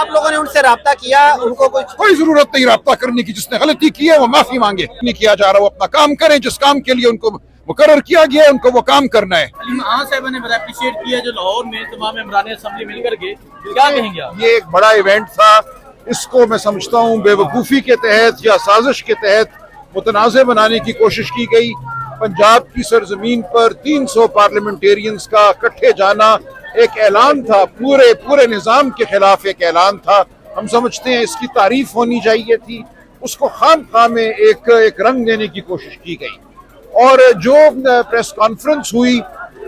आप लोगों ने उनसे राब्ता किया, उनको कोई जरूरत नहीं राब्ता करने की। जिसने गलती की है वो माफी मांगे, नहीं किया जा रहा वो अपना काम करें। जिस काम के लिए उनको मुकर्रर किया गया है उनको वो काम करना है। साहब ने बड़ा अप्रिशिएट किया जो लाहौर में तमाम इमरान असेंबली मिलकर के, क्या कहेंगे आप? ये एक बड़ा इवेंट था, इसको मैं समझता हूँ बेवकूफ़ी के तहत या साजिश के तहत मुतनाज़ बनाने की कोशिश की गई। पंजाब की सरजमीन पर 300 पार्लियामेंटेरियंस का इकट्ठे जाना एक ऐलान था, पूरे निज़ाम के खिलाफ एक ऐलान था। हम समझते हैं इसकी तारीफ होनी चाहिए थी, उसको खाम में एक रंग देने की कोशिश की गई। और जो प्रेस कॉन्फ्रेंस हुई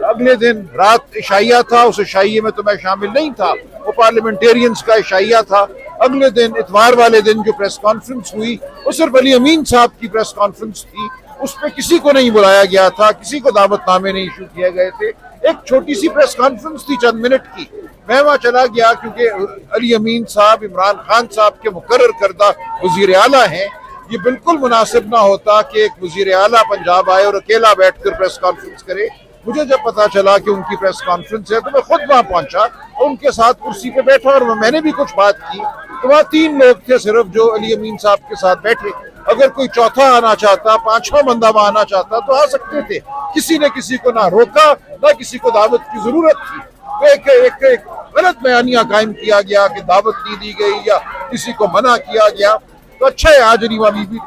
अगले दिन रात इशाइया था, उस इशाइये में तो मैं शामिल नहीं था, वो पार्लियामेंटेरियंस का इशाइया था। अगले दिन इतवार वाले दिन जो प्रेस कॉन्फ्रेंस हुई वो सिर्फ अली अमीन साहब की प्रेस कॉन्फ्रेंस थी, उस पर किसी को नहीं बुलाया गया था, किसी को दावतनामे नहीं इशू किए गए थे। एक छोटी सी प्रेस कॉन्फ्रेंस थी चंद मिनट की, मैं वहाँ चला गया क्योंकि अली अमीन साहब इमरान खान साहब के मुकर्रर करदा वज़ीर आला हैं। ये बिल्कुल मुनासिब ना होता कि एक वज़ीर आला पंजाब आए और अकेला बैठकर प्रेस कॉन्फ्रेंस करे। मुझे जब पता चला कि उनकी प्रेस कॉन्फ्रेंस है तो मैं खुद वहाँ पहुँचा और उनके साथ कुर्सी पे बैठा और मैंने भी कुछ बात की। तो वहाँ 3 लोग थे सिर्फ जो अली अमीन साहब के साथ बैठे। अगर कोई चौथा आना चाहता, 5वां बंदा वहाँ आना चाहता तो आ सकते थे। किसी ने किसी को ना रोका, ना किसी को दावत की जरूरत थी। तो एक गलत बयानिया कायम किया गया कि दावत नहीं दी गई या किसी को मना किया गया। तो अच्छा है आज रीमा बीबी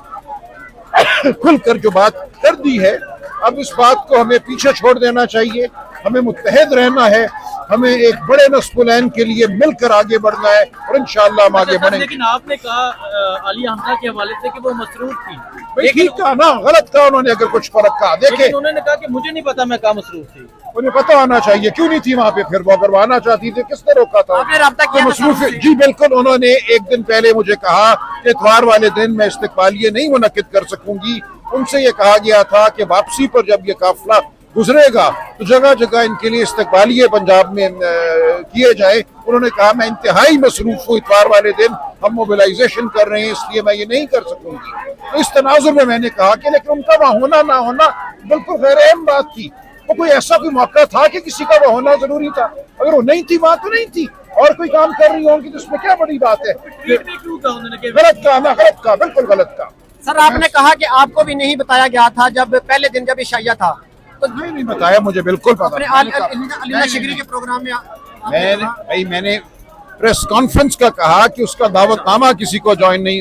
खुलकर जो बात कर दी है, अब इस बात को हमें पीछे छोड़ देना चाहिए। हमें मुत्तहद रहना है, हमें एक बड़े नस्ल के लिए मिलकर आगे बढ़ना है और इंशाअल्लाह हम आगे बढ़ेंगे। लेकिन आपने कहा आलिया हमजा के हवाले से कि वो मसरूफ थी, ठीक कहा ना, गलत कहा उन्होंने अगर कुछ फर्क कहा। देखे उन्होंने कहा कि मुझे नहीं पता मैं कहाँ मसरूफ थी। उन्हें पता होना चाहिए, क्यों नहीं थी वहाँ पे? फिर वो अगर वो आना चाहती थी किसने रोका था? आपने राब्ता किया मसरूफ जी बिल्कुल। उन्होंने एक दिन पहले मुझे कहा कि इतवार वाले दिन मैं इस्तकबालिये नहीं मुनक्किद कर सकूंगी। उनसे ये कहा गया था कि वापसी पर जब ये काफिला गुजरेगा तो जगह जगह इनके लिए इस्तकबालिये पंजाब में किए जाए। उन्होंने कहा मैं इंतहाई मसरूफ हूँ, इतवार वाले दिन हम मोबिलाइजेशन कर रहे हैं इसलिए मैं ये नहीं कर सकूंगी। तो इस तनाजुर में मैंने कहा कि लेकिन उनका वहाँ होना ना होना बिल्कुल गैर अहम बात थी। वो कोई ऐसा कोई मौका था कि किसी का वहाँ होना जरूरी था? अगर वो नहीं थी वहाँ तो नहीं थी, और कोई काम कर रही होंगी तो उसमें क्या बड़ी बात है? गलत कहा ना, गलत कहा, बिल्कुल गलत कहा। सर आपने कहा कि आपको भी नहीं बताया गया था जब पहले दिन जब इशाइया था, तो नहीं बताया, मुझे बिल्कुल पता अली शिगरी के प्रोग्राम में मैंने प्रेस कॉन्फ्रेंस का कहा कि उसका दावतनामा किसी को ज्वाइन नहीं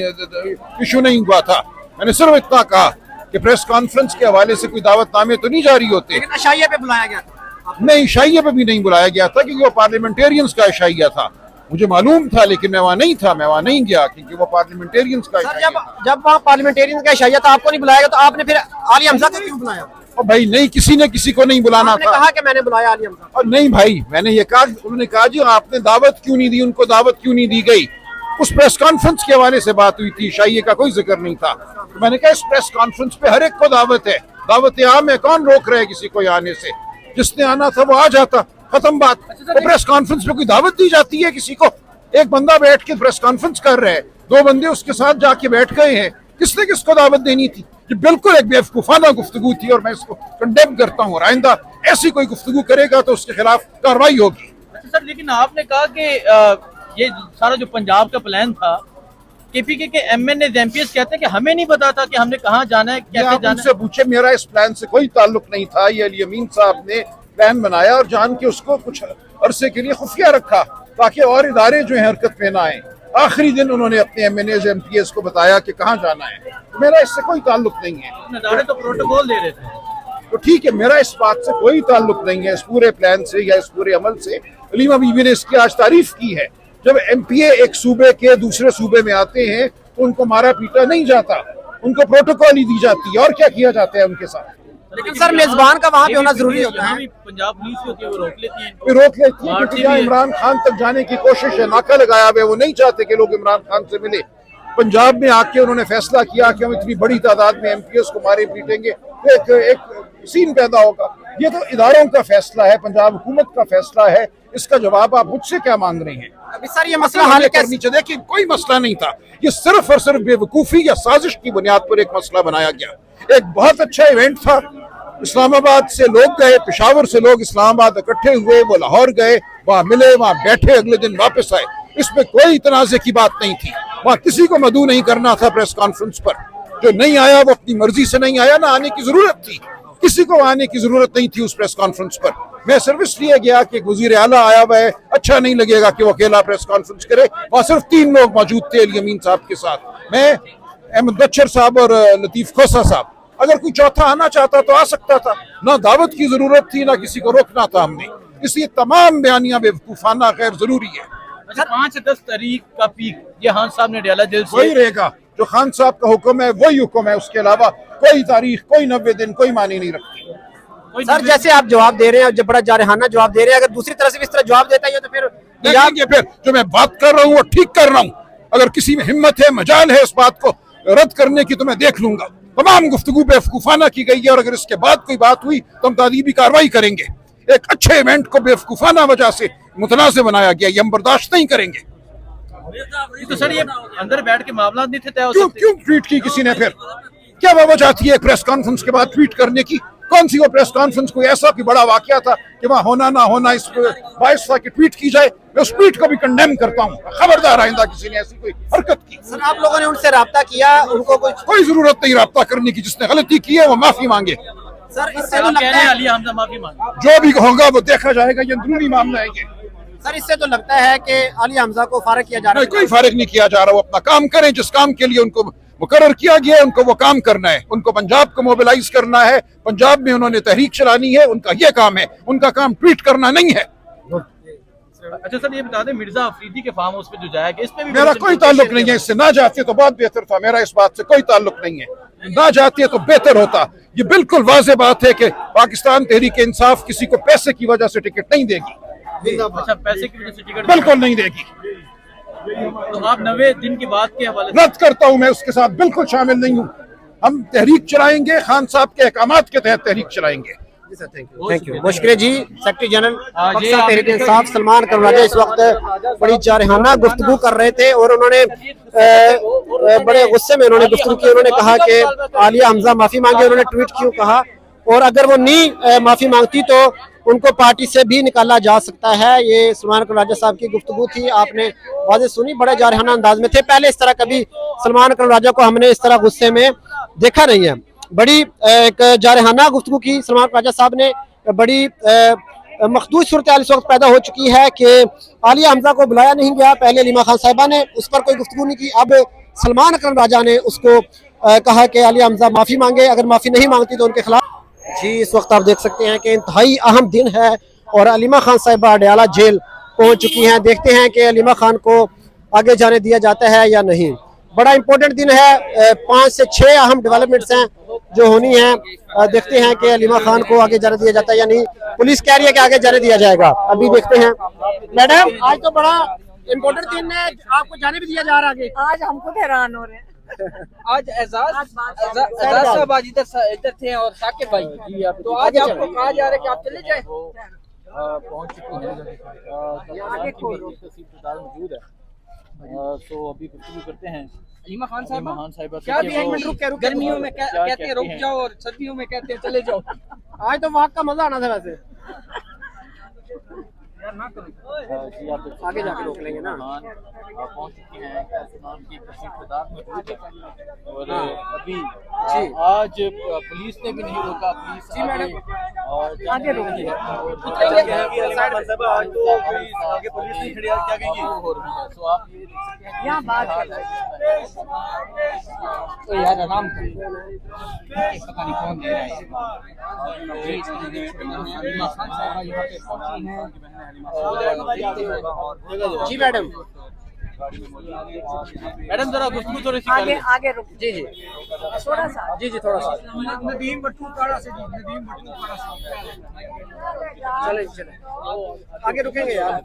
इशू नहीं हुआ था। मैंने सिर्फ इतना कहा कि प्रेस कॉन्फ्रेंस के हवाले से कोई दावतनामे तो नहीं जारी होते। लेकिन इशाइया पे बुलाया गया था? नहीं, इशाइया पे भी नहीं बुलाया गया था क्योंकि वो पार्लियामेंटेरियंस का इशाइया था। मुझे मालूम था लेकिन मैं वहाँ नहीं था, मैं वहाँ नहीं गया क्योंकि वो पार्लियामेंटेरियंस का सर जब वहाँ पार्लियामेंटेरियन का इशाइया था आपको नहीं बुलाया गया, तो आपने फिर आलिया हमजा को क्यों बुलाया? और भाई नहीं, किसी ने किसी को नहीं बुलाना आपने था। कहा कि मैंने बुलाया आलिया हमजा। और नहीं भाई, मैंने ये कहा, उन्होंने कहा जी आपने दावत क्यों नहीं दी, उनको दावत क्यों नहीं दी गई? उस प्रेस कॉन्फ्रेंस के हवाले से बात हुई थी, शाइये का कोई जिक्र नहीं था। तो मैंने कहा इस प्रेस कॉन्फ्रेंस पे हर एक को दावत है, दावत आम है, कौन रोक रहे किसी को आने से? जिसने आना था वो आ जाता, खत्म बात। तो प्रेस कॉन्फ्रेंस पे कोई दावत दी जाती है किसी को? एक बंदा बैठ के प्रेस कॉन्फ्रेंस कर रहे हैं, 2 बंदे उसके साथ जाके बैठ गए हैं, किसने किसको दावत देनी थी? ये बिल्कुल एक बेवकूफाना गुफ्तगू थी और मैं इसको कंडेम करता हूँ। आइंदा ऐसी कोई गुफ्तगू करेगा तो उसके खिलाफ कार्रवाई होगी। अच्छा सर, लेकिन आपने कहा कि ये सारा जो पंजाब का प्लान था, केपीके के एमएनए एमपीएस कहते हैं कि हमें नहीं पता था कि हमने कहाँ जाना है, कैसे जाना है। पूछे, मेरा इस प्लान से कोई ताल्लुक नहीं था। ये अली अमीन साहब ने प्लान बनाया और जान के उसको कुछ अरसे के लिए खुफिया रखा ताकि और इदारे जो है हरकत में ना आए। आखिरी दिन उन्होंने अपने एमएनए एमपीएस को बताया कि कहाँ जाना है। तो मेरा इससे कोई ताल्लुक नहीं है। इदारे तो प्रोटोकॉल दे रहे थे। तो ठीक है, मेरा इस बात से कोई ताल्लुक नहीं है, इस पूरे प्लान से या इस पूरे अमल से। अलीमा बीबी ने इसकी आज तारीफ की है। जब एमपीए एक सूबे के दूसरे सूबे में आते हैं तो उनको मारा पीटा नहीं जाता, उनको प्रोटोकॉल ही दी जाती है। और क्या किया जाता है उनके साथ? लेकिन सर मेजबान का वहाँ पे होना जरूरी होता है। पंजाब पुलिस होती है वो रोक लेती है, रोक लेती है क्योंकि यहाँ इमरान खान तक जाने की कोशिश है, नाका लगाया हुआ है। वो नहीं चाहते कि लोग इमरान खान से मिले। पंजाब में आके उन्होंने फैसला किया कि हम इतनी बड़ी तादाद में एमपीएस को मारे पीटेंगे, एक सीन पैदा होगा। ये तो इदारों का फैसला है, पंजाब हुकूमत का फैसला है। इसका जवाब आप मुझसे क्या मांग रहे हैं? अभी सर ये मसला हल करनी चाहिए। देखिए कोई मसला नहीं था, ये सिर्फ और सिर्फ बेवकूफ़ी या साजिश की बुनियाद पर एक मसला बनाया गया। एक बहुत अच्छा इवेंट था, इस्लामाबाद से लोग गए, पेशावर से लोग इस्लामाबाद इकट्ठे हुए, वो लाहौर गए, वहाँ मिले, वहाँ बैठे, अगले दिन वापस आए। इस पे कोई तनाज़े की बात नहीं थी। वहाँ किसी को मदऊ नहीं करना था प्रेस कॉन्फ्रेंस पर। जो नहीं आया वो अपनी मर्जी से नहीं आया, ना आने की जरूरत थी, किसी को आने की जरूरत नहीं थी उस प्रेस कॉन्फ्रेंस पर। मैं सिर्फ इसलिए गया कि वजीर आला आया हुआ है, अच्छा नहीं लगेगा कि वो अकेला प्रेस कॉन्फ्रेंस करे। वहाँ सिर्फ 3 लोग मौजूद थे अली अमीन साहब के साथ, मैं, अहमद बच्चर साहब और लतीफ खोसा साहब। अगर कोई चौथा आना चाहता तो आ सकता था, ना दावत की जरूरत थी, ना किसी को रोकना था हमने। इसलिए तमाम बयानियां बेवकूफाना गैर जरूरी है। अच्छा, 5 से 10 तारीख का पीक ये खान साहब ने डाला जेल से, वही रहेगा जो खान साहब का हुक्म है, वही हुक्म है। उसके अलावा कोई तारीख, कोई 90 दिन कोई मानी नहीं रखती। सर जैसे आप जवाब दे रहे हैं, जब बड़ा जारहाना जवाब दे रहे हैं, अगर दूसरी तरफ से भी इस तरह जवाब देता है तो फिर देखेंगे फिर जो मैं बात कर रहा हूँ वो ठीक कर रहा हूँ। अगर किसी में हिम्मत है, मजाल है इस बात को रद्द करने की तो मैं देख लूंगा। तमाम गुफ्तगू बेवकूफाना की गई है और अगर इसके बाद कोई बात हुई तो हम तादीबी कार्रवाई करेंगे। एक अच्छे इवेंट को बेवकूफाना वजह से मुतनाज़ बनाया गया, ये हम बर्दाश्त नहीं करेंगे। तो सर ये अंदर बैठ के मामला नहीं थे तय हो क्यों सकते? क्यों ट्वीट की किसी ने? फिर क्या वजह थी एक प्रेस कॉन्फ्रेंस के बाद ट्वीट करने की? कौन सी वो प्रेस कॉन्फ्रेंस कोई ऐसा कोई बड़ा वाकया था कि वहाँ होना ना होना इस बायस था कि ट्वीट की जाए? मैं उस ट्वीट को भी कंडेम करता हूँ। खबरदार आइंदा किसी ने ऐसी कोई हरकत की। सर आप लोगों ने उनसे राब्ता किया, उनको कोई जरूरत नहीं राब्ता करने की। जिसने गलती की है वो माफी मांगे। सर इससे तो आप कह लगता रहे हैं है, अली हमजा माफी मांगे। जो भी होगा वो देखा जाएगा, ये अंदरूनी मामला है ये। सर इससे तो लगता है कि अली हमजा को फारिग किया जा रहा नहीं, है। कोई फारिग नहीं किया जा रहा। वो अपना काम करें, जिस काम के लिए उनको मुकर्रर किया गया है उनको वो काम करना है। उनको पंजाब को मोबिलाइज करना है, पंजाब में उन्होंने तहरीक चलानी है, उनका ये काम है। उनका काम ट्वीट करना नहीं है। अच्छा सर ये बता दें, मिर्जा अफरीदी के फार्म हाउस पे जो जाएगा इस पे भी मेरा कोई ताल्लुक नहीं है इससे। ना जाते तो बहुत बेहतर था, मेरा इस बात से कोई ताल्लुक नहीं है। ना जाते तो बेहतर होता। ये बिल्कुल वाज़ेह बात है कि पाकिस्तान तहरीक इंसाफ किसी को पैसे की वजह से टिकट नहीं देगी, अच्छा पैसे की वजह से टिकट बिल्कुल नहीं देगी। तो आप 90 दिन की बात के हवाले से रद्द करता हूं, मैं उसके साथ बिल्कुल शामिल नहीं हूं। हम तहरीक चलाएंगे, खान साहब के अहकामात के तहत तहरीक चलाएंगे। Thank you. मुश्किल जी सेक्रेटरी जनरल पाकिस्तान आप तहरीक इंसाफ सलमान करवाजा इस वक्त बड़ी जारहाना गुफ्तगू कर रहे थे और उन्होंने बड़े गुस्से में उन्होंने गुफ्तगू की। उन्होंने कहा कि आलिया हमजा माफी मांगे। उन्होंने ट्वीट क्यों कहा, और अगर वो नहीं माफी मांगती तो उनको पार्टी से भी निकाला जा सकता है। ये सलमान करवाजा साहब की गुफ्तगू थी, आपने वाज़ेह सुनी, बड़े जारहाना अंदाज में थे। पहले इस तरह कभी सलमान करवाजा को हमने इस तरह गुस्से में देखा नहीं है। बड़ी एक जारहाना गुफ्तगू की सलमान करवाजा साहब ने। बड़ी मखदूज सूरत हाल इस वक्त पैदा हो चुकी है कि आलिया हमजा को बुलाया नहीं गया। पहले अलीमा खान साहिबा ने उस पर कोई गुफ्तगू नहीं की, अब सलमान करवाजा ने उसको कहा कि आलिया हमजा माफी मांगे, अगर माफी नहीं मांगती तो उनके खिलाफ। जी इस वक्त आप देख सकते हैं कि इंतहाई अहम दिन है और अलीमा खान साहिबा अडयाला जेल पहुंच चुकी हैं। देखते हैं कि अलीमा खान को आगे जाने दिया जाता है या नहीं। बड़ा इंपॉर्टेंट दिन है, 5 से 6 अहम डेवलपमेंट्स हैं जो होनी है। देखते हैं कि अलीमा खान को आगे जाने दिया जाता है या नहीं। पुलिस कह रही है कि आगे जाने दिया जाएगा, अभी देखते हैं। मैडम आज तो बड़ा इंपॉर्टेंट दिन है, आपको जाने भी दिया जा रहा है आगे? आज हम खुद हैरान हो रहे हैं। आज एजाज साहब आज इधर थे और साकिब भाई, तो आज आपको कहा जा रहा है कि आप चले जाएं। पहुंच चुकी है, मौजूद है। तो अभी गुफ्तगू करते हैं अलीमा खान साहिबा क्या भी एक मिनट रुक गर्मियों में कहते हैं रुक जाओ और सर्दियों में कहते हैं चले जाओ। आज तो वक्त का मजा आना था वैसे। जी आप आगे जाके रोक लेंगे ना। पहुंच चुकी हैं की इब्तिदार मौजूद है और अभी जी आज पुलिस ने भी नहीं रोका। पुलिस जी मैडम आगे रोक रही है। आगे पुलिस नहीं खड़ी, क्या कहेंगी? तो आप ये देख सकते हैं यहाँ बात कर रहे हैं। तो यार आराम पता नहीं कौन दे रहा है। जी मैडम मैडम जरा गुफ्तगू थोड़ी सी आगे आगे रुक जी जी थोड़ा सा। जी जी थोड़ा सा नदीम बट्टू काड़ा से नदीम बट्टू काड़ा से चले चले आगे रुकेंगे यार।